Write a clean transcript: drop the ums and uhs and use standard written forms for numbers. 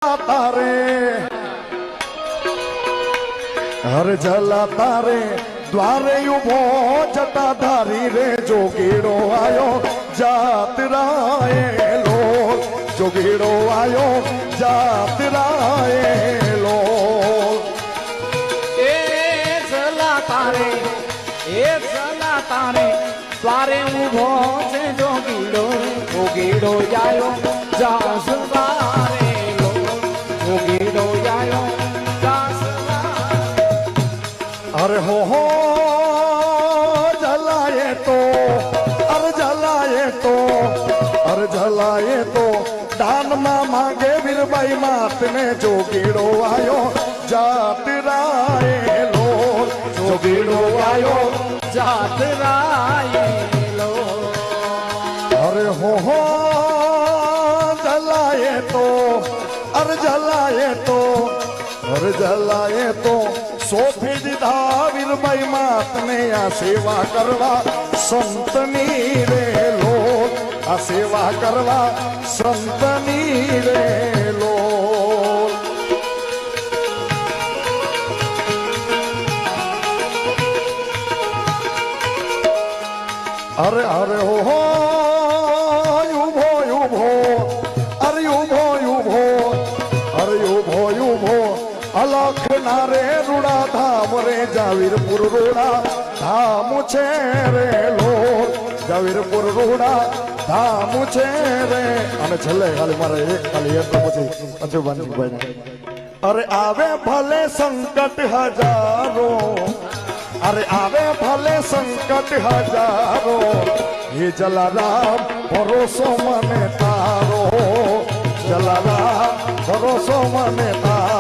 તારે હર જલા તારે દ્વારે ઉભો જટા ધારી રે જોગીડો આયો જાત રાયેલો જોગીડો આયો જાત રાયેલો એ જલા તારે દ્વારે ઉભો છે જોગીડો જોગીડો આયો જાસ વારેલો જોગીડો આયો જાસ અરે હો જલાએ તો અરે જલાએ તો અરે જલાએ તો દાનમાં માંગે વીરબાઈ માતને જોગીડો આયો જાત રાયેલો જોગીડો આયો જાત રાયેલો અરે હો જલાએ તો અરે જલાએ તો અરે જલાએ તો સોંપી દીધા વીરબાઈ માતને આ સેવા કરવા સંતની રે લોક આ સેવા કરવા સંતની રે લોક અરે અરે હો ઉભો ઉભો અરે ઉભો ઉભો અરે ઉભો ઉભો અલખ ના રે રૂડા ધામ રે જાવીરપુર રૂડા ધામ છે રે લોક જાવીરપુર રૂડા ધામ છે રે અને છેલ્લે ખાલી મારે એક ખાલી એટલું પછી ભાઈ અરે આવે ભલે સંકટ હજારો અરે આવે ભલે સંકટ હજારો હે જલારામ ભરોસો મને તારો જલારામ ભરોસો મને તારો